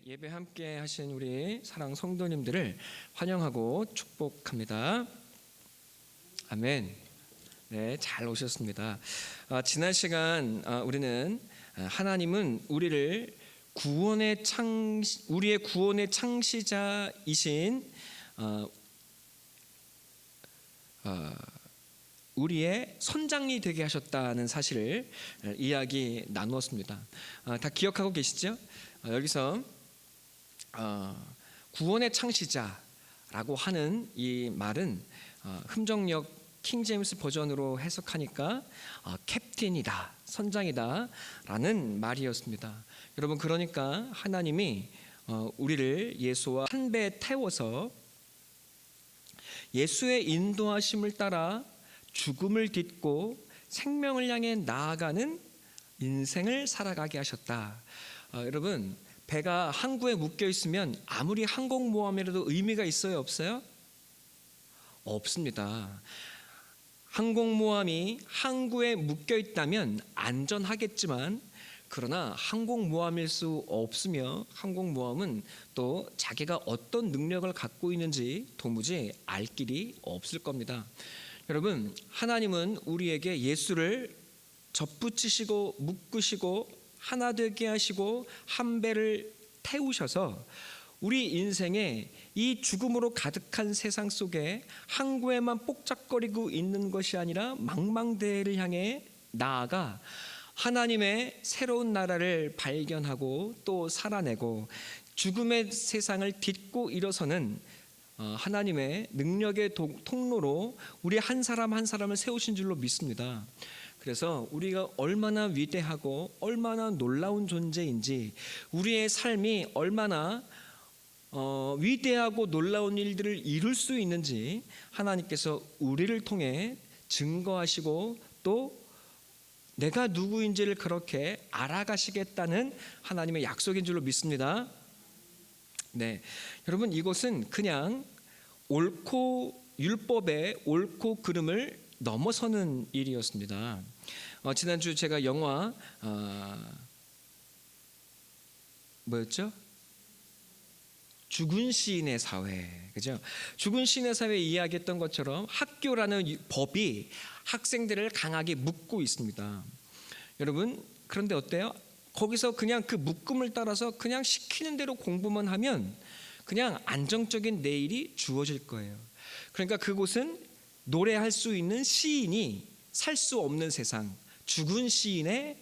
예배 함께 하신 우리 사랑 성도님들을 환영하고 축복합니다. 아멘. 네, 잘 오셨습니다. 지난 시간 우리는 하나님은 우리의 구원의 창시자이신 우리의 선장이 되게 하셨다는 사실을 이야기 나누었습니다. 다 기억하고 계시죠? 여기서 구원의 창시자라고 하는 이 말은 흠정역 킹제임스 버전으로 해석하니까 캡틴이다, 선장이다 라는 말이었습니다. 여러분, 그러니까 하나님이 우리를 예수와 한 배에 태워서 예수의 인도하심을 따라 죽음을 딛고 생명을 향해 나아가는 인생을 살아가게 하셨다. 여러분, 배가 항구에 묶여 있으면 아무리 항공모함이라도 의미가 있어요, 없어요? 없습니다. 항공모함이 항구에 묶여 있다면 안전하겠지만, 그러나 항공모함일 수 없으며 항공모함은 또 자기가 어떤 능력을 갖고 있는지 도무지 알 길이 없을 겁니다. 여러분, 하나님은 우리에게 예수를 접붙이시고 묶으시고 하나 되게 하시고 한 배를 태우셔서 우리 인생에 이 죽음으로 가득한 세상 속에 항구에만 복잡거리고 있는 것이 아니라 망망대해를 향해 나아가 하나님의 새로운 나라를 발견하고 또 살아내고 죽음의 세상을 딛고 일어서는 하나님의 능력의 통로로 우리 한 사람 한 사람을 세우신 줄로 믿습니다. 그래서 우리가 얼마나 위대하고 얼마나 놀라운 존재인지, 우리의 삶이 얼마나 위대하고 놀라운 일들을 이룰 수 있는지 하나님께서 우리를 통해 증거하시고 또 내가 누구인지를 그렇게 알아가시겠다는 하나님의 약속인 줄로 믿습니다. 네, 여러분, 이것은 그냥 율법의 옳고 그름을 넘어서는 일이었습니다. 지난주 제가 영화 뭐였죠? 죽은 시인의 사회, 그죠? 죽은 시인의 사회 이야기했던 것처럼 학교라는 법이 학생들을 강하게 묶고 있습니다. 여러분, 그런데 어때요? 거기서 그냥 그 묶음을 따라서 그냥 시키는 대로 공부만 하면 그냥 안정적인 내일이 주어질 거예요. 그러니까 그곳은 노래할 수 있는 시인이 살 수 없는 세상, 죽은 시인을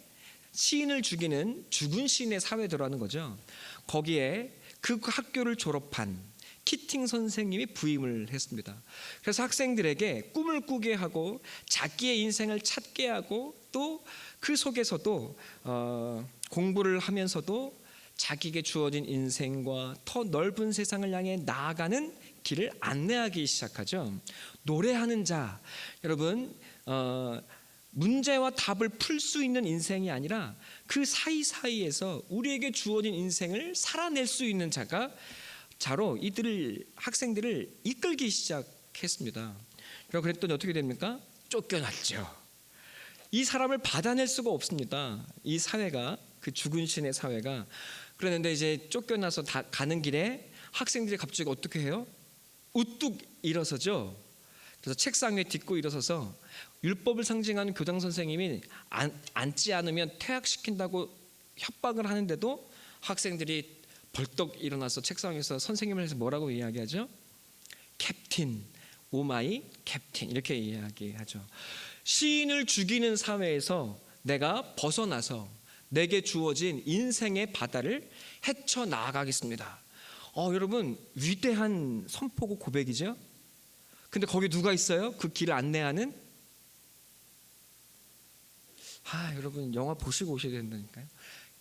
죽이는 죽은 시인의 사회더라는 거죠. 거기에 그 학교를 졸업한 키팅 선생님이 부임을 했습니다. 그래서 학생들에게 꿈을 꾸게 하고 자기의 인생을 찾게 하고 또 그 속에서도 공부를 하면서도 자기에게 주어진 인생과 더 넓은 세상을 향해 나아가는 길을 안내하기 시작하죠. 노래하는 자, 여러분, 문제와 답을 풀 수 있는 인생이 아니라 그 사이사이에서 우리에게 주어진 인생을 살아낼 수 있는 자가 자로 학생들을 이끌기 시작했습니다. 그랬더니 어떻게 됩니까? 쫓겨났죠. 이 사람을 받아낼 수가 없습니다. 이 사회가, 그 죽은 신의 사회가. 그런데 이제 쫓겨나서 가는 길에 학생들이 갑자기 어떻게 해요? 우뚝 일어서죠. 그래서 책상 위에 딛고 일어서서 율법을 상징하는 교장 선생님이 앉지 않으면 퇴학시킨다고 협박을 하는데도 학생들이 벌떡 일어나서 책상 위에서 선생님을 해서 뭐라고 이야기하죠? 캡틴, 오마이 캡틴, 이렇게 이야기하죠. 시인을 죽이는 사회에서 내가 벗어나서 내게 주어진 인생의 바다를 헤쳐나가겠습니다. 여러분, 위대한 선포고 고백이죠. 근데 거기 누가 있어요? 그 길을 안내하는? 여러분, 영화 보시고 오셔야 된다니까요.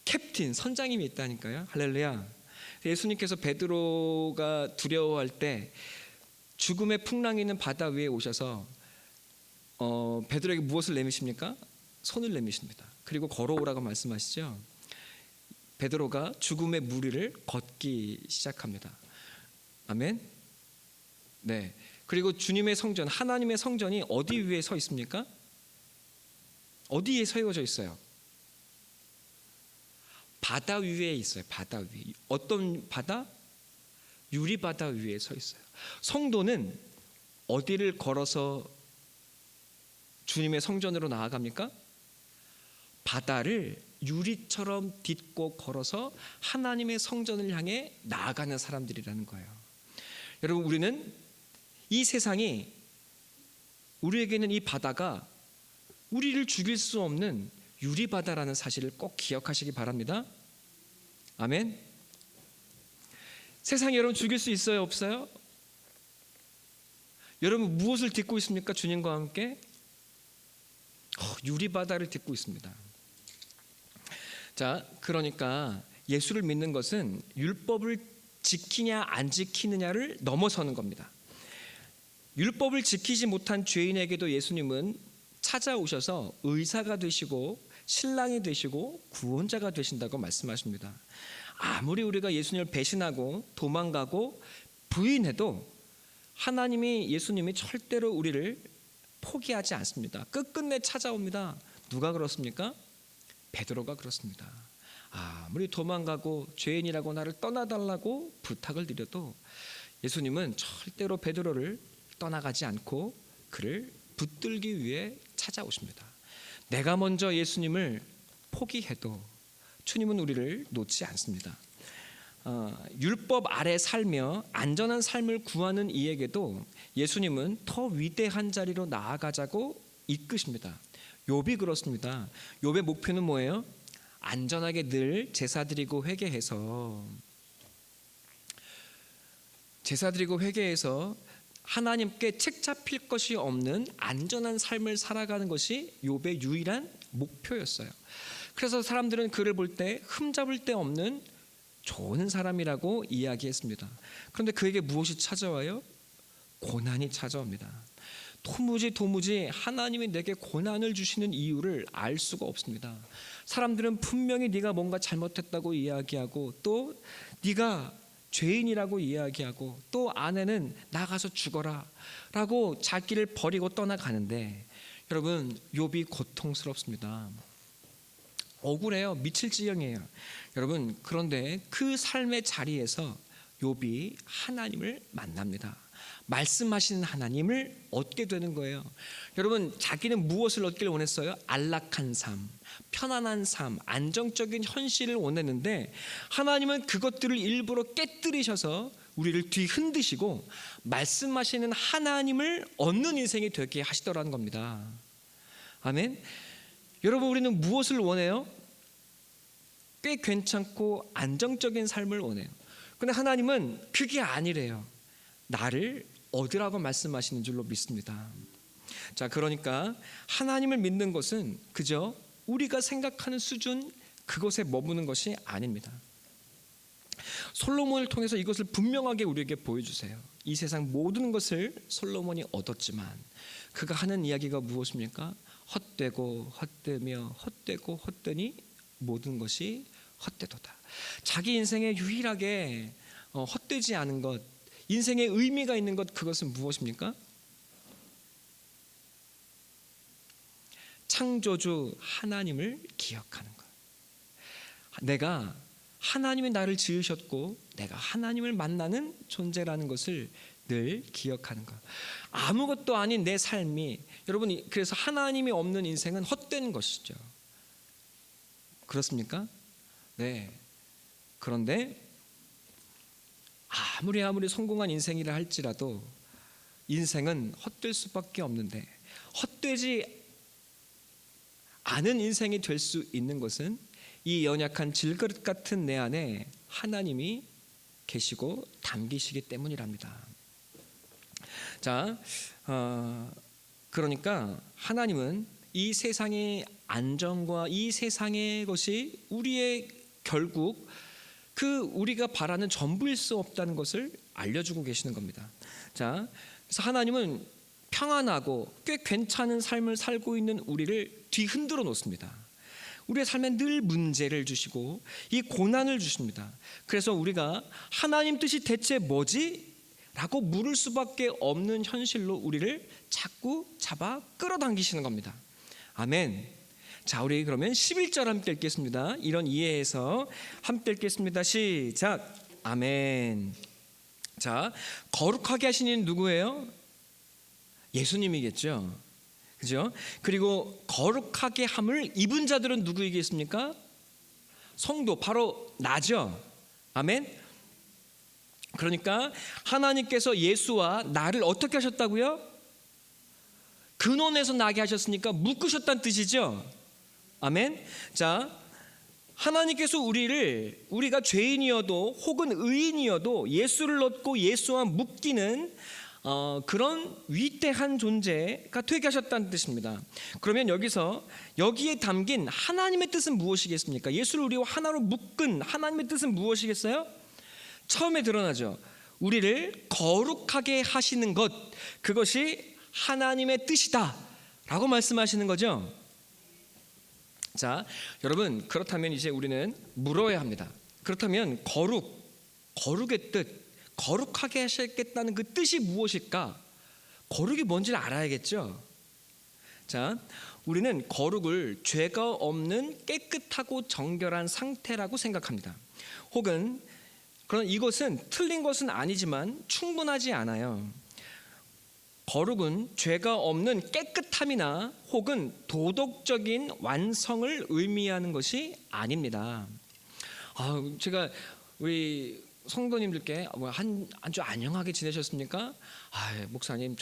캡틴, 선장님이 있다니까요. 할렐루야. 예수님께서 베드로가 두려워할 때 죽음의 풍랑이 있는 바다 위에 오셔서 베드로에게 무엇을 내미십니까? 손을 내미십니다. 그리고 걸어오라고 말씀하시죠. 베드로가 죽음의 무리를 걷기 시작합니다. 아멘. 네. 그리고 주님의 성전, 하나님의 성전이 어디 위에 서 있습니까? 어디에 세워져 있어요? 바다 위에 있어요. 바다 위에. 어떤 바다? 유리 바다 위에 서 있어요. 성도는 어디를 걸어서 주님의 성전으로 나아갑니까? 바다를 유리처럼 딛고 걸어서 하나님의 성전을 향해 나아가는 사람들이라는 거예요. 여러분, 우리는 이 세상이, 우리에게는 이 바다가 우리를 죽일 수 없는 유리바다라는 사실을 꼭 기억하시기 바랍니다. 아멘. 세상이 여러분 죽일 수 있어요, 없어요? 여러분 무엇을 딛고 있습니까? 주님과 함께 유리바다를 딛고 있습니다. 자, 그러니까 예수를 믿는 것은 율법을 지키냐 안 지키느냐를 넘어서는 겁니다. 율법을 지키지 못한 죄인에게도 예수님은 찾아오셔서 의사가 되시고 신랑이 되시고 구원자가 되신다고 말씀하십니다. 아무리 우리가 예수님을 배신하고 도망가고 부인해도 하나님이, 예수님이 절대로 우리를 포기하지 않습니다. 끝끝내 찾아옵니다. 누가 그렇습니까? 베드로가 그렇습니다. 아무리 도망가고 죄인이라고 나를 떠나달라고 부탁을 드려도 예수님은 절대로 베드로를 떠나가지 않고 그를 붙들기 위해 찾아오십니다. 내가 먼저 예수님을 포기해도 주님은 우리를 놓지 않습니다. 율법 아래 살며 안전한 삶을 구하는 이에게도 예수님은 더 위대한 자리로 나아가자고 이끄십니다. 욥이 그렇습니다. 욥의 목표는 뭐예요? 안전하게 늘 제사드리고 회개해서 하나님께 책 잡힐 것이 없는 안전한 삶을 살아가는 것이 욥의 유일한 목표였어요. 그래서 사람들은 그를 볼 때 흠잡을 데 없는 좋은 사람이라고 이야기했습니다. 그런데 그에게 무엇이 찾아와요? 고난이 찾아옵니다. 도무지 하나님이 내게 고난을 주시는 이유를 알 수가 없습니다. 사람들은 분명히 네가 뭔가 잘못했다고 이야기하고, 또 네가 죄인이라고 이야기하고, 또 아내는 나가서 죽어라 라고 자기를 버리고 떠나가는데, 여러분 욥이 고통스럽습니다. 억울해요. 미칠 지경이에요. 여러분, 그런데 그 삶의 자리에서 욥이 하나님을 만납니다. 말씀하시는 하나님을 얻게 되는 거예요. 여러분, 자기는 무엇을 얻기를 원했어요? 안락한 삶, 편안한 삶, 안정적인 현실을 원했는데 하나님은 그것들을 일부러 깨뜨리셔서 우리를 뒤흔드시고 말씀하시는 하나님을 얻는 인생이 되게 하시더라는 겁니다. 아멘. 여러분, 우리는 무엇을 원해요? 꽤 괜찮고 안정적인 삶을 원해요. 그런데 하나님은 그게 아니래요. 나를 얻으라고 말씀하시는 줄로 믿습니다. 자, 그러니까 하나님을 믿는 것은 그저 우리가 생각하는 수준, 그것에 머무는 것이 아닙니다. 솔로몬을 통해서 이것을 분명하게 우리에게 보여주세요. 이 세상 모든 것을 솔로몬이 얻었지만 그가 하는 이야기가 무엇입니까? 헛되고 헛되며 헛되고 헛되니 모든 것이 헛되도다. 자기 인생에 유일하게 헛되지 않은 것, 인생에 의미가 있는 것, 그것은 무엇입니까? 창조주 하나님을 기억하는 것. 내가, 하나님이 나를 지으셨고 내가 하나님을 만나는 존재라는 것을 늘 기억하는 것. 아무것도 아닌 내 삶이, 여러분, 그래서 하나님이 없는 인생은 헛된 것이죠. 그렇습니까? 네. 그런데 아무리 성공한 인생이라 할지라도 인생은 헛될 수밖에 없는데, 헛되지 않은 인생이 될 수 있는 것은 이 연약한 질그릇 같은 내 안에 하나님이 계시고 담기시기 때문이랍니다. 자, 그러니까 하나님은 이 세상의 안정과 이 세상의 것이 우리의 결국 우리가 바라는 전부일 수 없다는 것을 알려주고 계시는 겁니다. 자, 그래서 하나님은 평안하고 꽤 괜찮은 삶을 살고 있는 우리를 뒤흔들어 놓습니다. 우리의 삶에 늘 문제를 주시고 이 고난을 주십니다. 그래서 우리가 하나님 뜻이 대체 뭐지? 라고 물을 수밖에 없는 현실로 우리를 자꾸 잡아 끌어당기시는 겁니다. 아멘. 자, 우리 그러면 11절 함께 읽겠습니다. 이런 이해에서 함께 읽겠습니다. 시작. 아멘. 자, 거룩하게 하신 이는 누구예요? 예수님이겠죠. 그죠? 그리고 거룩하게 함을 입은 자들은 누구이겠습니까? 성도, 바로 나죠. 아멘. 그러니까 하나님께서 예수와 나를 어떻게 하셨다고요? 근원에서 나게 하셨으니까 묶으셨다는 뜻이죠. 아멘. 자, 하나님께서 우리가 죄인이어도 혹은 의인이어도 예수를 얻고 예수와 묶이는 그런 위대한 존재가 되게 하셨다는 뜻입니다. 그러면 여기에 담긴 하나님의 뜻은 무엇이겠습니까? 예수를 우리와 하나로 묶은 하나님의 뜻은 무엇이겠어요? 처음에 드러나죠. 우리를 거룩하게 하시는 것, 그것이 하나님의 뜻이다 라고 말씀하시는 거죠. 자, 여러분, 그렇다면 이제 우리는 물어야 합니다. 그렇다면 거룩의 뜻, 거룩하게 하셨겠다는 그 뜻이 무엇일까? 거룩이 뭔지를 알아야겠죠. 자, 우리는 거룩을 죄가 없는 깨끗하고 정결한 상태라고 생각합니다. 혹은 그런 이것은 틀린 것은 아니지만 충분하지 않아요. 거룩은 죄가 없는 깨끗함이나 혹은 도덕적인 완성을 의미하는 것이 아닙니다. 제가 우리 성도님들께 한 주 안녕하게 지내셨습니까? 목사님,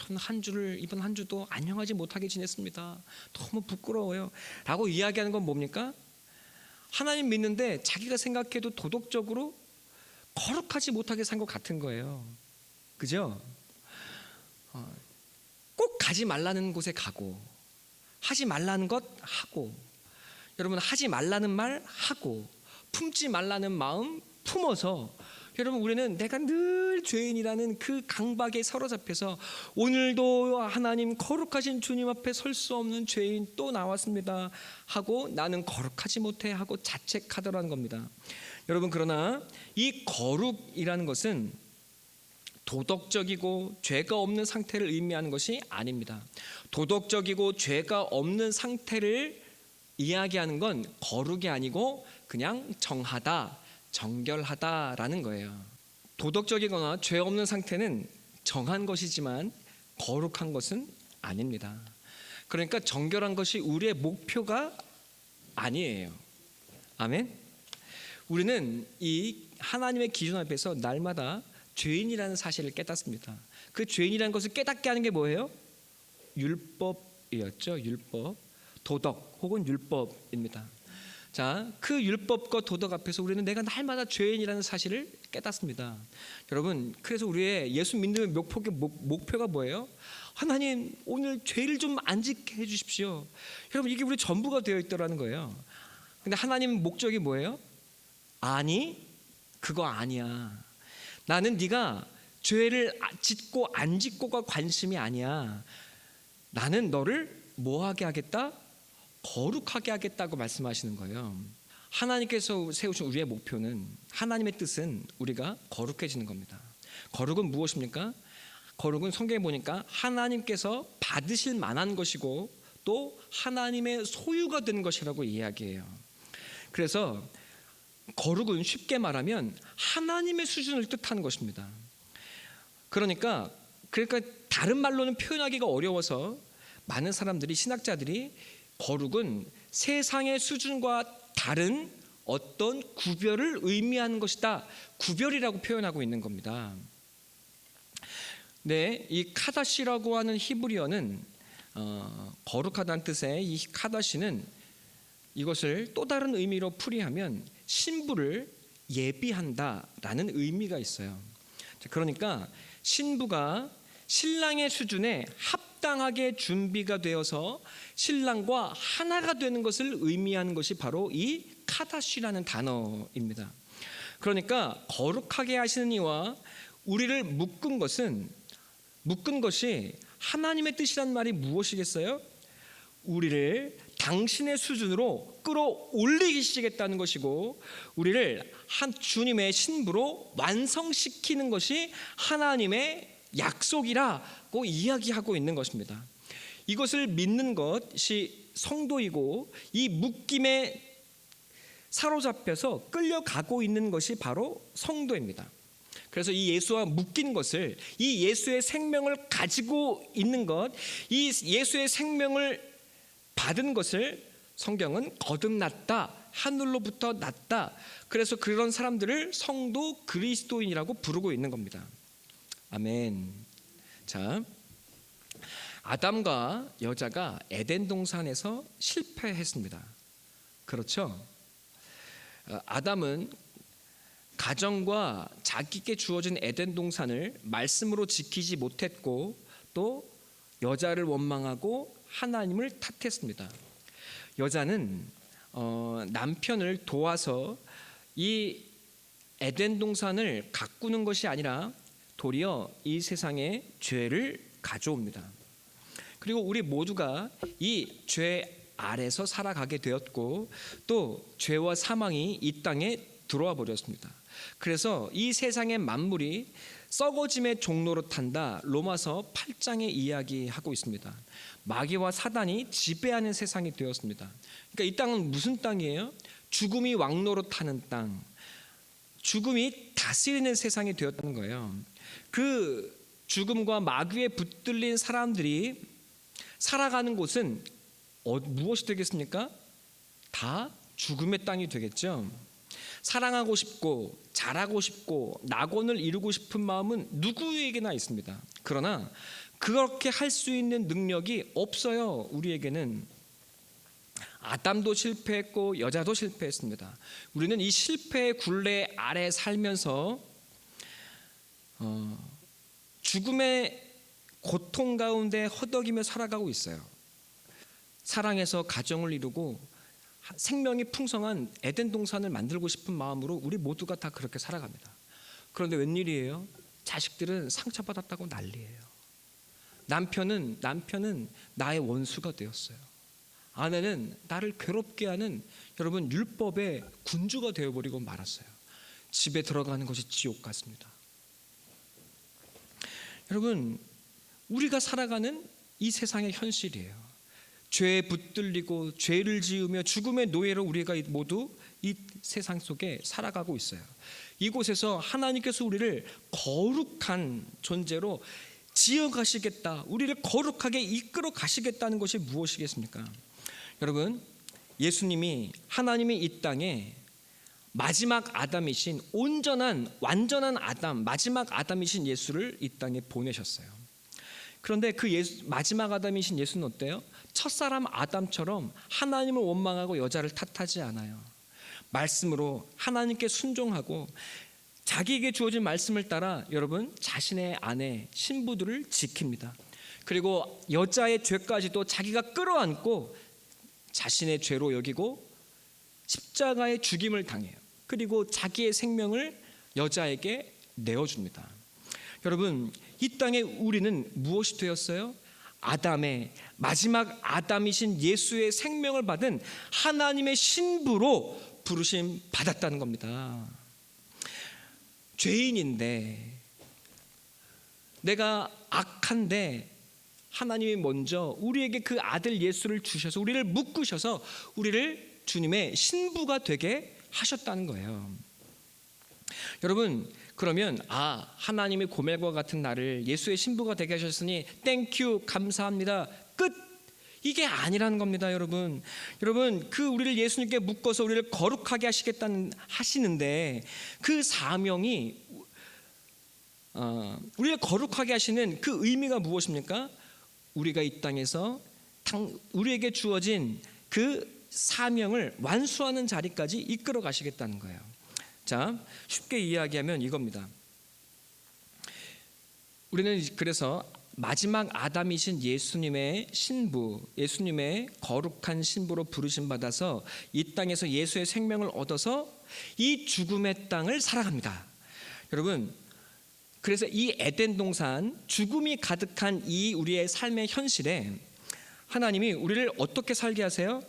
이번 한 주도 안녕하지 못하게 지냈습니다. 너무 부끄러워요 라고 이야기하는 건 뭡니까? 하나님 믿는데 자기가 생각해도 도덕적으로 거룩하지 못하게 산 것 같은 거예요. 그죠? 꼭 가지 말라는 곳에 가고, 하지 말라는 것 하고, 여러분, 하지 말라는 말 하고, 품지 말라는 마음 품어서, 여러분, 우리는 내가 늘 죄인이라는 그 강박에 사로잡혀서 오늘도 하나님 거룩하신 주님 앞에 설 수 없는 죄인 또 나왔습니다 하고 나는 거룩하지 못해 하고 자책하더라는 겁니다. 여러분, 그러나 이 거룩이라는 것은 도덕적이고 죄가 없는 상태를 의미하는 것이 아닙니다. 도덕적이고 죄가 없는 상태를 이야기하는 건 거룩이 아니고 그냥 정하다, 정결하다라는 거예요. 도덕적이거나 죄 없는 상태는 정한 것이지만 거룩한 것은 아닙니다. 그러니까 정결한 것이 우리의 목표가 아니에요. 아멘. 우리는 이 하나님의 기준 앞에서 날마다 죄인이라는 사실을 깨닫습니다. 그 죄인이라는 것을 깨닫게 하는 게 뭐예요? 율법이었죠. 율법, 도덕 혹은 율법입니다. 자, 그 율법과 도덕 앞에서 우리는 내가 날마다 죄인이라는 사실을 깨닫습니다. 여러분, 그래서 우리의 예수 믿는 목표가 뭐예요? 하나님, 오늘 죄를 좀 안 짓게 해주십시오. 여러분, 이게 우리 전부가 되어 있더라는 거예요. 근데 하나님 목적이 뭐예요? 아니, 그거 아니야. 나는 네가 죄를 짓고 안 짓고가 관심이 아니야. 나는 너를 뭐하게 하겠다? 거룩하게 하겠다고 말씀하시는 거예요. 하나님께서 세우신 우리의 목표는, 하나님의 뜻은 우리가 거룩해지는 겁니다. 거룩은 무엇입니까? 거룩은 성경에 보니까 하나님께서 받으실 만한 것이고 또 하나님의 소유가 된 것이라고 이야기해요. 그래서 거룩은 쉽게 말하면 하나님의 수준을 뜻하는 것입니다. 그러니까 다른 말로는 표현하기가 어려워서 많은 사람들이, 신학자들이 거룩은 세상의 수준과 다른 어떤 구별을 의미하는 것이다, 구별이라고 표현하고 있는 겁니다. 네, 이 카다시라고 하는 히브리어는 거룩하다는 뜻의 이 카다시는 이것을 또 다른 의미로 풀이하면 신부를 예비한다라는 의미가 있어요. 그러니까 신부가 신랑의 수준에 합당하게 준비가 되어서 신랑과 하나가 되는 것을 의미하는 것이 바로 이 카다시라는 단어입니다. 그러니까 거룩하게 하시는 이와 우리를 묶은 것이 하나님의 뜻이란 말이 무엇이겠어요? 우리를 당신의 수준으로 끌어올리시겠다는 것이고 우리를 한 주님의 신부로 완성시키는 것이 하나님의 약속이라고 이야기하고 있는 것입니다. 이것을 믿는 것이 성도이고, 이 묶임에 사로잡혀서 끌려가고 있는 것이 바로 성도입니다. 그래서 이 예수와 묶인 것을, 이 예수의 생명을 가지고 있는 것, 이 예수의 생명을 받은 것을 성경은 거듭났다, 하늘로부터 났다. 그래서 그런 사람들을 성도 그리스도인이라고 부르고 있는 겁니다. 아멘. 자, 아담과 여자가 에덴 동산에서 실패했습니다. 그렇죠? 아담은 가정과 자기께 주어진 에덴 동산을 말씀으로 지키지 못했고, 또 여자를 원망하고 하나님을 탓했습니다. 여자는 남편을 도와서 이 에덴 동산을 가꾸는 것이 아니라 도리어 이 세상에 죄를 가져옵니다. 그리고 우리 모두가 이 죄 아래서 살아가게 되었고, 또 죄와 사망이 이 땅에 들어와 버렸습니다. 그래서 이 세상의 만물이 썩어짐의 종로로 탄다, 로마서 8장에 이야기하고 있습니다. 마귀와 사단이 지배하는 세상이 되었습니다. 그러니까 이 땅은 무슨 땅이에요? 죽음이 왕노로 타는 땅, 죽음이 다스리는 세상이 되었다는 거예요. 그 죽음과 마귀에 붙들린 사람들이 살아가는 곳은 무엇이 되겠습니까? 다 죽음의 땅이 되겠죠. 사랑하고 싶고 잘하고 싶고 낙원을 이루고 싶은 마음은 누구에게나 있습니다. 그러나 그렇게 할 수 있는 능력이 없어요. 우리에게는. 아담도 실패했고 여자도 실패했습니다. 우리는 이 실패의 굴레 아래 살면서 죽음의 고통 가운데 허덕이며 살아가고 있어요. 사랑해서 가정을 이루고 생명이 풍성한 에덴 동산을 만들고 싶은 마음으로 우리 모두가 다 그렇게 살아갑니다. 그런데 웬일이에요? 자식들은 상처받았다고 난리예요. 남편은 나의 원수가 되었어요. 아내는 나를 괴롭게 하는, 여러분, 율법의 군주가 되어버리고 말았어요. 집에 들어가는 것이 지옥 같습니다. 여러분, 우리가 살아가는 이 세상의 현실이에요. 죄에 붙들리고 죄를 지으며 죽음의 노예로 우리가 모두 이 세상 속에 살아가고 있어요. 이곳에서 하나님께서 우리를 거룩한 존재로 지어 가시겠다, 우리를 거룩하게 이끌어 가시겠다는 것이 무엇이겠습니까? 여러분, 예수님이, 하나님이 이 땅에 마지막 아담이신, 온전한 완전한 아담, 마지막 아담이신 예수를 이 땅에 보내셨어요. 그런데 그 마지막 아담이신 예수는 어때요? 첫사람 아담처럼 하나님을 원망하고 여자를 탓하지 않아요. 말씀으로 하나님께 순종하고 자기에게 주어진 말씀을 따라, 여러분, 자신의 아내, 신부들을 지킵니다. 그리고 여자의 죄까지도 자기가 끌어안고 자신의 죄로 여기고 십자가의 죽임을 당해요. 그리고 자기의 생명을 여자에게 내어줍니다. 여러분, 이 땅에 우리는 무엇이 되었어요? 아담의, 마지막 아담이신 예수의 생명을 받은 하나님의 신부로 부르심 받았다는 겁니다. 죄인인데, 내가 악한데 하나님이 먼저 우리에게 그 아들 예수를 주셔서 우리를 묶으셔서 우리를 주님의 신부가 되게 하셨다는 거예요. 여러분, 그러면 하나님이 고멜과 같은 나를 예수의 신부가 되게 하셨으니 땡큐, 감사합니다, 끝, 이게 아니라는 겁니다. 여러분, 그 우리를 예수님께 묶어서 우리를 거룩하게 하시는데 그 사명이, 우리를 거룩하게 하시는 그 의미가 무엇입니까? 우리가 이 땅에서 우리에게 주어진 그 사명을 완수하는 자리까지 이끌어 가시겠다는 거예요. 자, 쉽게 이야기하면 이겁니다. 우리는 그래서 마지막 아담이신 예수님의 신부, 예수님의 거룩한 신부로 부르심 받아서 이 땅에서 예수의 생명을 얻어서 이 죽음의 땅을 살아갑니다. 여러분, 그래서 이 에덴 동산, 죽음이 가득한 이 우리의 삶의 현실에 하나님이 우리를 어떻게 살게 하세요?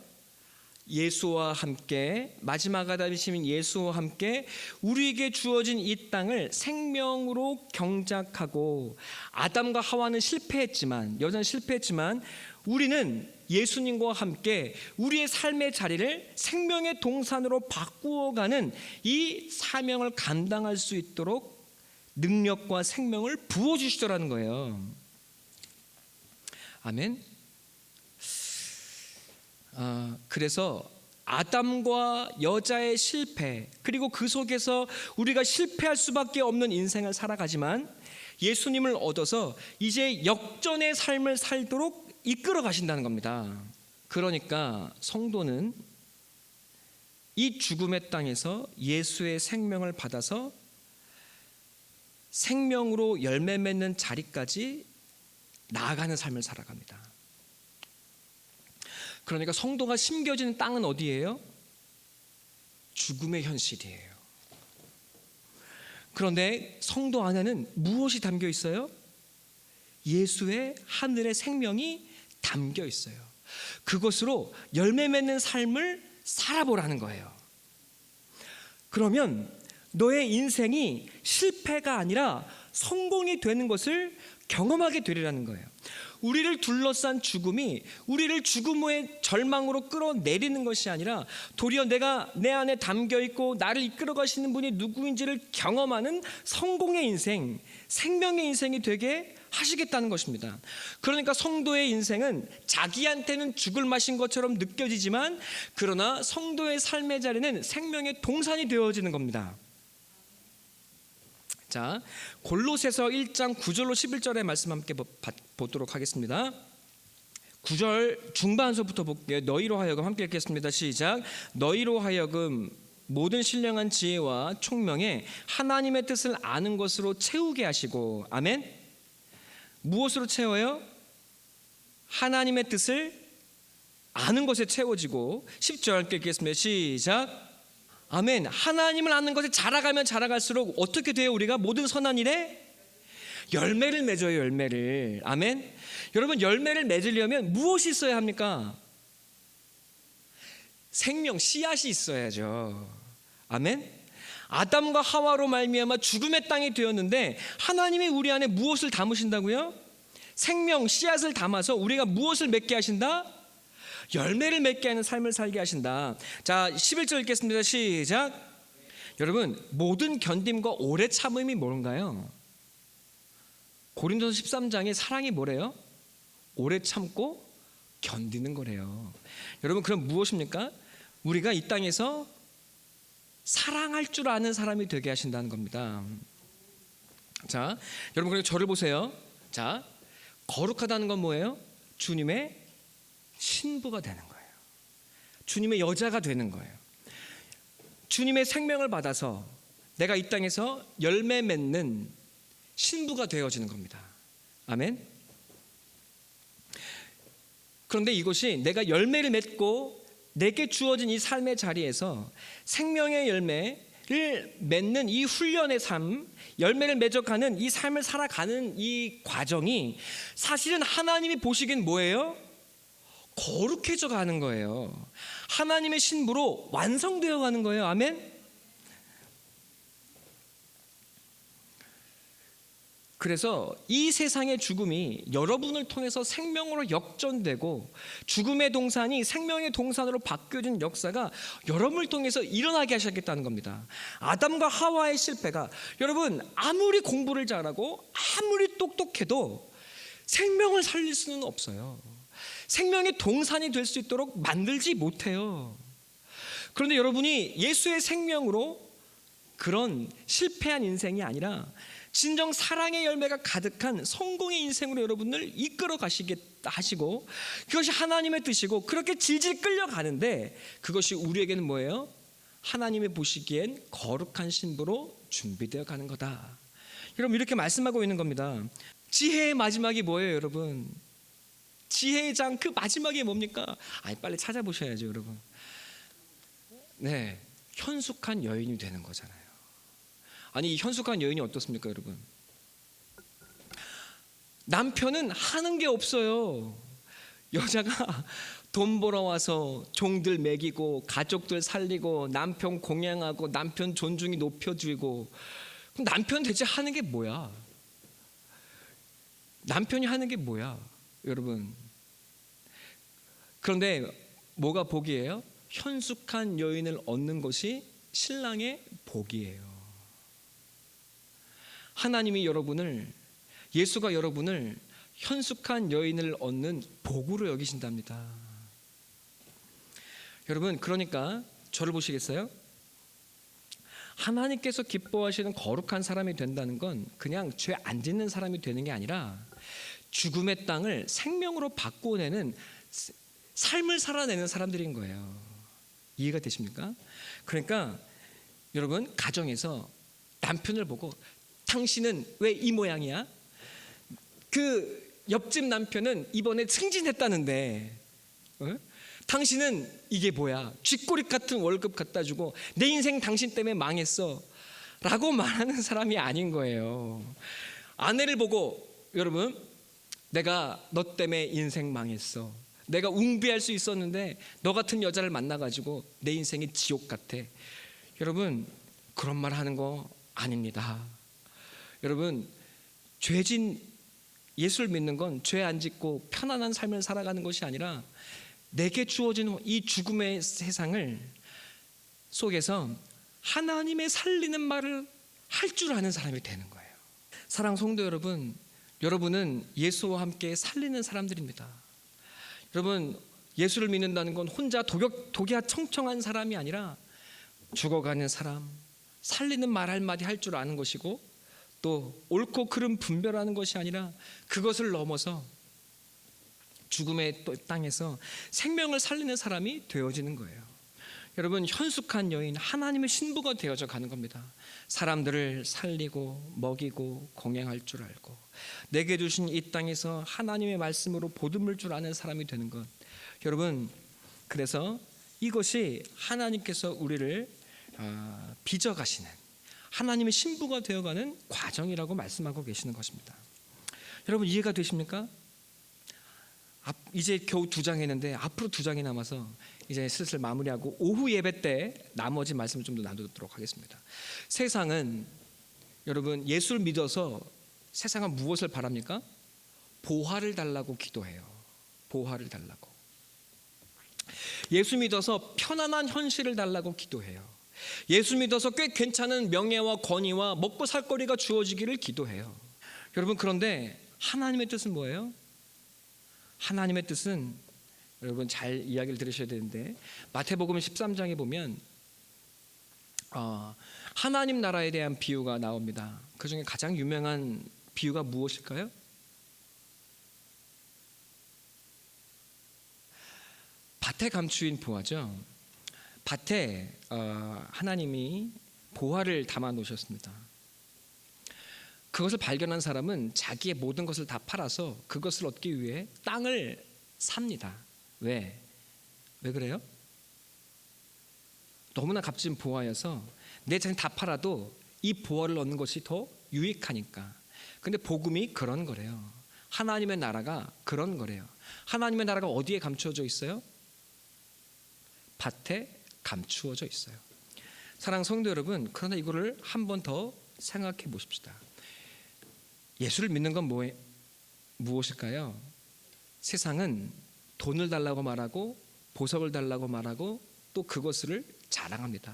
예수와 함께, 마지막 아담이신 예수와 함께 우리에게 주어진 이 땅을 생명으로 경작하고, 아담과 하와는 실패했지만, 여자는 실패했지만 우리는 예수님과 함께 우리의 삶의 자리를 생명의 동산으로 바꾸어가는 이 사명을 감당할 수 있도록 능력과 생명을 부어주시더라는 거예요. 아멘. 그래서 아담과 여자의 실패, 그리고 그 속에서 우리가 실패할 수밖에 없는 인생을 살아가지만 예수님을 얻어서 이제 역전의 삶을 살도록 이끌어 가신다는 겁니다. 그러니까 성도는 이 죽음의 땅에서 예수의 생명을 받아서 생명으로 열매 맺는 자리까지 나아가는 삶을 살아갑니다. 그러니까 성도가 심겨진 땅은 어디예요? 죽음의 현실이에요. 그런데 성도 안에는 무엇이 담겨 있어요? 예수의 하늘의 생명이 담겨 있어요. 그것으로 열매 맺는 삶을 살아보라는 거예요. 그러면 너의 인생이 실패가 아니라 성공이 되는 것을 경험하게 되리라는 거예요. 우리를 둘러싼 죽음이 우리를 죽음의 절망으로 끌어내리는 것이 아니라 도리어 내가 내 안에 담겨 있고 나를 이끌어 가시는 분이 누구인지를 경험하는 성공의 인생, 생명의 인생이 되게 하시겠다는 것입니다. 그러니까 성도의 인생은 자기한테는 죽을 맛인 것처럼 느껴지지만 그러나 성도의 삶의 자리는 생명의 동산이 되어지는 겁니다. 자, 골로새서 1장 9절로 11절의 말씀 함께 보도록 하겠습니다. 9절 중반서부터 볼게요. 너희로 하여금 함께 읽겠습니다. 시작. 너희로 하여금 모든 신령한 지혜와 총명에 하나님의 뜻을 아는 것으로 채우게 하시고, 아멘. 무엇으로 채워요? 하나님의 뜻을 아는 것에 채워지고. 10절 읽겠습니다. 시작. 아멘. 하나님을 아는 것에 자라가면 자라갈수록 어떻게 돼요? 우리가 모든 선한 일에 열매를 맺어요. 열매를. 아멘. 여러분, 열매를 맺으려면 무엇이 있어야 합니까? 생명, 씨앗이 있어야죠. 아멘. 아담과 하와로 말미암아 죽음의 땅이 되었는데 하나님이 우리 안에 무엇을 담으신다고요? 생명, 씨앗을 담아서 우리가 무엇을 맺게 하신다? 열매를 맺게 하는 삶을 살게 하신다. 자, 11절 읽겠습니다. 시작. 여러분, 모든 견딤과 오래 참음이 뭔가요? 고린도서 13장에 사랑이 뭐래요? 오래 참고 견디는 거래요. 여러분, 그럼 무엇입니까? 우리가 이 땅에서 사랑할 줄 아는 사람이 되게 하신다는 겁니다. 자, 여러분, 그리고 저를 보세요. 자, 거룩하다는 건 뭐예요? 주님의 신부가 되는 거예요. 주님의 여자가 되는 거예요. 주님의 생명을 받아서 내가 이 땅에서 열매 맺는 신부가 되어지는 겁니다. 아멘. 그런데 이것이 내가 열매를 맺고 내게 주어진 이 삶의 자리에서 생명의 열매를 맺는 이 훈련의 삶, 열매를 맺어가는 이 삶을 살아가는 이 과정이 사실은 하나님이 보시기엔 뭐예요? 거룩해져 가는 거예요. 하나님의 신부로 완성되어 가는 거예요. 아멘. 그래서 이 세상의 죽음이 여러분을 통해서 생명으로 역전되고 죽음의 동산이 생명의 동산으로 바뀌어진 역사가 여러분을 통해서 일어나게 하셨겠다는 겁니다. 아담과 하와의 실패가, 여러분, 아무리 공부를 잘하고 아무리 똑똑해도 생명을 살릴 수는 없어요. 생명의 동산이 될 수 있도록 만들지 못해요. 그런데 여러분이 예수의 생명으로 그런 실패한 인생이 아니라 진정 사랑의 열매가 가득한 성공의 인생으로 여러분을 이끌어 가시겠다 하시고, 그것이 하나님의 뜻이고 그렇게 질질 끌려가는데 그것이 우리에게는 뭐예요? 하나님이 보시기엔 거룩한 신부로 준비되어 가는 거다. 여러분, 이렇게 말씀하고 있는 겁니다. 지혜의 마지막이 뭐예요, 여러분? 지혜의 장 그 마지막이 뭡니까? 빨리 찾아보셔야죠, 여러분. 네, 현숙한 여인이 되는 거잖아요. 아니, 이 현숙한 여인이 어떻습니까, 여러분? 남편은 하는 게 없어요. 여자가 돈 벌어와서 종들 먹이고 가족들 살리고 남편 공양하고 남편 존중이 높여주고, 그럼 남편 대체 하는 게 뭐야? 남편이 하는 게 뭐야, 여러분? 그런데 뭐가 복이에요? 현숙한 여인을 얻는 것이 신랑의 복이에요. 하나님이 여러분을, 예수가 여러분을 현숙한 여인을 얻는 복으로 여기신답니다. 여러분, 그러니까 저를 보시겠어요? 하나님께서 기뻐하시는 거룩한 사람이 된다는 건 그냥 죄 안 짓는 사람이 되는 게 아니라 죽음의 땅을 생명으로 바꾸어내는 삶을 살아내는 사람들인 거예요. 이해가 되십니까? 그러니까 여러분, 가정에서 남편을 보고 당신은 왜 이 모양이야? 그 옆집 남편은 이번에 승진했다는데 당신은 이게 뭐야? 쥐꼬리 같은 월급 갖다 주고 내 인생 당신 때문에 망했어 라고 말하는 사람이 아닌 거예요. 아내를 보고 여러분, 내가 너 때문에 인생 망했어, 내가 웅비할 수 있었는데 너 같은 여자를 만나가지고 내 인생이 지옥 같아. 여러분, 그런 말 하는 거 아닙니다. 여러분, 죄진 예수를 믿는 건 죄 안 짓고 편안한 삶을 살아가는 것이 아니라 내게 주어진 이 죽음의 세상을 속에서 하나님의 살리는 말을 할 줄 아는 사람이 되는 거예요. 사랑 성도 여러분, 여러분은 예수와 함께 살리는 사람들입니다. 여러분, 예수를 믿는다는 건 혼자 독야청청한 사람이 아니라 죽어가는 사람, 살리는 말 한마디 할 줄 아는 것이고, 또 옳고 그름 분별하는 것이 아니라 그것을 넘어서 죽음의 땅에서 생명을 살리는 사람이 되어지는 거예요. 여러분, 현숙한 여인, 하나님의 신부가 되어져 가는 겁니다. 사람들을 살리고 먹이고 공양할 줄 알고 내게 주신 이 땅에서 하나님의 말씀으로 보듬을 줄 아는 사람이 되는 것. 여러분, 그래서 이것이 하나님께서 우리를 빚어가시는 하나님의 신부가 되어가는 과정이라고 말씀하고 계시는 것입니다. 여러분, 이해가 되십니까? 이제 겨우 2장 했는데 앞으로 2장이 남아서 이제 슬슬 마무리하고 오후 예배 때 나머지 말씀을 좀 더 나누도록 하겠습니다. 세상은, 여러분, 예수를 믿어서 세상은 무엇을 바랍니까? 보화를 달라고 기도해요. 보화를 달라고. 예수 믿어서 편안한 현실을 달라고 기도해요. 예수 믿어서 꽤 괜찮은 명예와 권위와 먹고 살 거리가 주어지기를 기도해요. 여러분, 그런데 하나님의 뜻은 뭐예요? 하나님의 뜻은, 여러분 잘 이야기를 들으셔야 되는데, 마태복음 13장에 보면 하나님 나라에 대한 비유가 나옵니다. 그 중에 가장 유명한 비유가 무엇일까요? 밭의 감추인 보화죠. 밭에 하나님이 보화를 담아 놓으셨습니다. 그것을 발견한 사람은 자기의 모든 것을 다 팔아서 그것을 얻기 위해 땅을 삽니다. 왜 그래요? 너무나 값진 보화여서 내 자신 다 팔아도 이 보화를 얻는 것이 더 유익하니까. 근데 복음이 그런 거래요. 하나님의 나라가 그런 거래요. 하나님의 나라가 어디에 감추어져 있어요? 밭에 감추어져 있어요. 사랑하는 성도 여러분, 그러나 이거를 한 번 더 생각해 보십시다. 예수를 믿는 건 무엇일까요? 세상은 돈을 달라고 말하고 보석을 달라고 말하고 또 그것을 자랑합니다.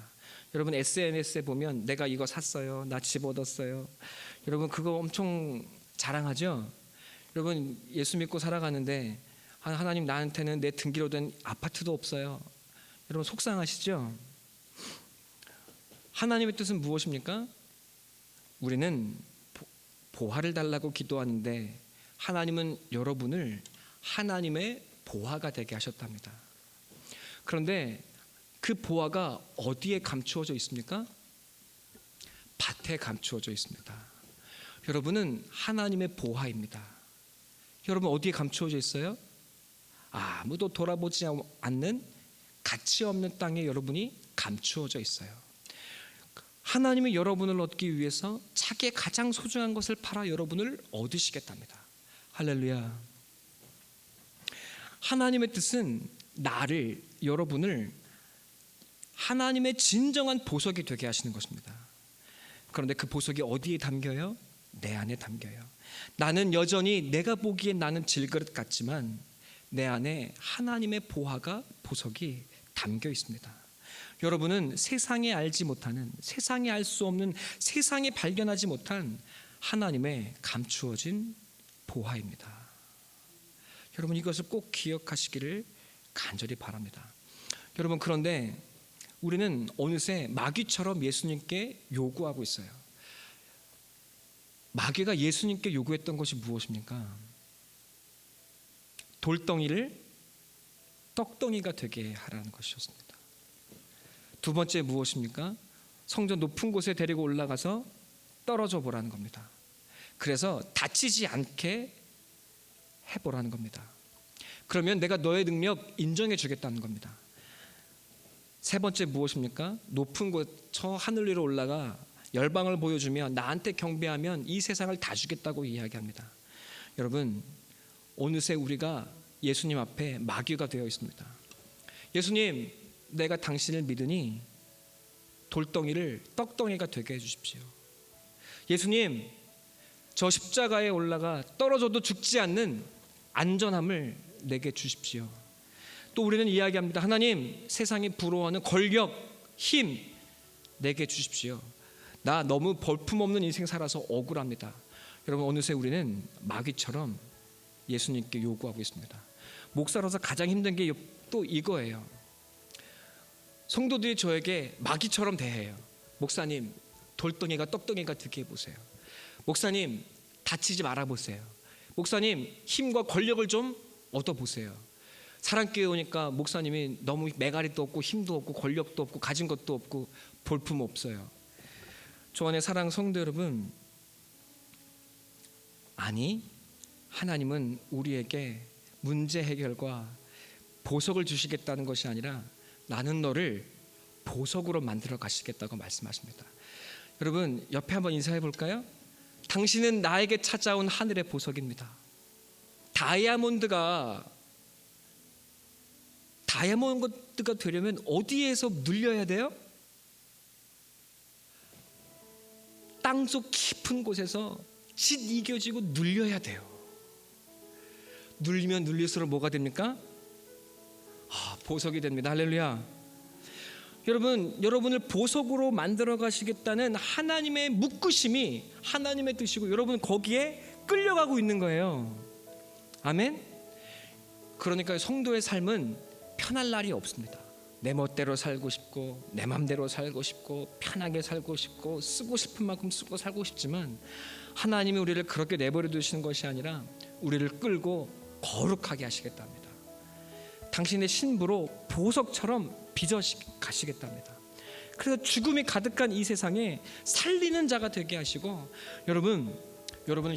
여러분, SNS에 보면 내가 이거 샀어요, 나 집 얻었어요, 여러분 그거 엄청 자랑하죠. 여러분, 예수 믿고 살아가는데 하나님, 나한테는 내 등기로 된 아파트도 없어요. 여러분, 속상하시죠? 하나님의 뜻은 무엇입니까? 우리는 보화를 달라고 기도하는데 하나님은 여러분을 하나님의 보화가 되게 하셨답니다. 그런데 그 보화가 어디에 감추어져 있습니까? 밭에 감추어져 있습니다. 여러분은 하나님의 보화입니다. 여러분, 어디에 감추어져 있어요? 아무도 돌아보지 않는 가치 없는 땅에 여러분이 감추어져 있어요. 하나님이 여러분을 얻기 위해서 자기의 가장 소중한 것을 팔아 여러분을 얻으시겠답니다. 할렐루야. 하나님의 뜻은 여러분을 하나님의 진정한 보석이 되게 하시는 것입니다. 그런데 그 보석이 어디에 담겨요? 내 안에 담겨요. 나는 여전히 내가 보기엔 나는 질그릇 같지만 내 안에 하나님의 보석이 담겨 있습니다. 여러분은 세상에 알지 못하는, 세상에 알 수 없는, 세상에 발견하지 못한 하나님의 감추어진 보화입니다. 여러분 이것을 꼭 기억하시기를 간절히 바랍니다. 여러분 그런데 우리는 어느새 마귀처럼 예수님께 요구하고 있어요. 마귀가 예수님께 요구했던 것이 무엇입니까? 돌덩이를 떡덩이가 되게 하라는 것이었습니다. 두 번째 무엇입니까? 성전 높은 곳에 데리고 올라가서 떨어져 보라는 겁니다. 그래서 다치지 않게 해보라는 겁니다. 그러면 내가 너의 능력 인정해 주겠다는 겁니다. 세 번째 무엇입니까? 높은 곳 저 하늘 위로 올라가 열방을 보여주면 나한테 경배하면 이 세상을 다 주겠다고 이야기합니다. 여러분 어느새 우리가 예수님 앞에 마귀가 되어 있습니다. 예수님 내가 당신을 믿으니 돌덩이를 떡덩이가 되게 해주십시오. 예수님 저 십자가에 올라가 떨어져도 죽지 않는 안전함을 내게 주십시오. 또 우리는 이야기합니다. 하나님 세상이 부러워하는 권력, 힘 내게 주십시오. 나 너무 볼품없는 인생 살아서 억울합니다. 여러분 어느새 우리는 마귀처럼 예수님께 요구하고 있습니다. 목사로서 가장 힘든 게 또 이거예요. 성도들이 저에게 마귀처럼 대해요. 목사님 돌덩이가 떡덩이가 되게 해보세요. 목사님 다치지 말아보세요. 목사님 힘과 권력을 좀 얻어보세요. 사랑교회 오니까 목사님이 너무 메가리도 없고 힘도 없고 권력도 없고 가진 것도 없고 볼품 없어요. 조안의 사랑 성도 여러분, 아니 하나님은 우리에게 문제 해결과 보석을 주시겠다는 것이 아니라 나는 너를 보석으로 만들어 가시겠다고 말씀하십니다. 여러분 옆에 한번 인사해 볼까요? 당신은 나에게 찾아온 하늘의 보석입니다. 다이아몬드가 되려면 어디에서 눌려야 돼요? 땅속 깊은 곳에서 짓 이겨지고 눌려야 돼요. 눌리면 눌릴수록 뭐가 됩니까? 보석이 됩니다. 할렐루야. 여러분을 보석으로 만들어 가시겠다는 하나님의 묶으심이 하나님의 뜻이고 여러분 거기에 끌려가고 있는 거예요. 아멘. 그러니까 성도의 삶은 편할 날이 없습니다. 내 멋대로 살고 싶고 내 맘대로 살고 싶고 편하게 살고 싶고 쓰고 싶은 만큼 쓰고 살고 싶지만 하나님이 우리를 그렇게 내버려 두시는 것이 아니라 우리를 끌고 거룩하게 하시겠답니다. 당신의 신부로 보석처럼 빚어 가시겠답니다. 그래서 죽음이 가득한 이 세상에 살리는 자가 되게 하시고 여러분은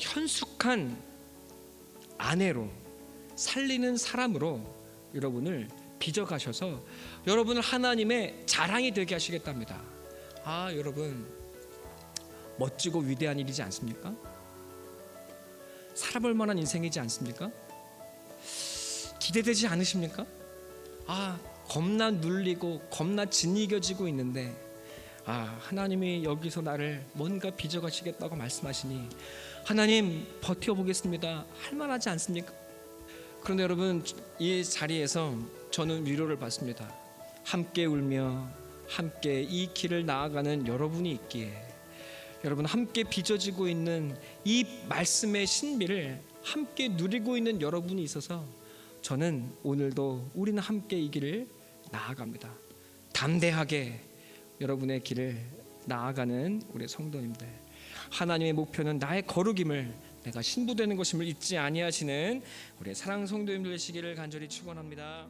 현숙한 아내로 살리는 사람으로 여러분을 빚어 가셔서 여러분을 하나님의 자랑이 되게 하시겠답니다. 여러분 멋지고 위대한 일이지 않습니까? 살아볼 만한 인생이지 않습니까? 기대되지 않으십니까? 겁나 눌리고 겁나 짓이겨지고 있는데 하나님이 여기서 나를 뭔가 빚어가시겠다고 말씀하시니 하나님 버텨보겠습니다 할만하지 않습니까? 그런데 여러분 이 자리에서 저는 위로를 받습니다. 함께 울며 함께 이 길을 나아가는 여러분이 있기에 여러분 함께 빚어지고 있는 이 말씀의 신비를 함께 누리고 있는 여러분이 있어서 저는 오늘도 우리는 함께 이 길을 나아갑니다. 담대하게 여러분의 길을 나아가는 우리 성도님들, 하나님의 목표는 나의 거룩임을 내가 신부되는 것임을 잊지 아니하시는 우리 사랑 성도님들 되시기를 간절히 축원합니다.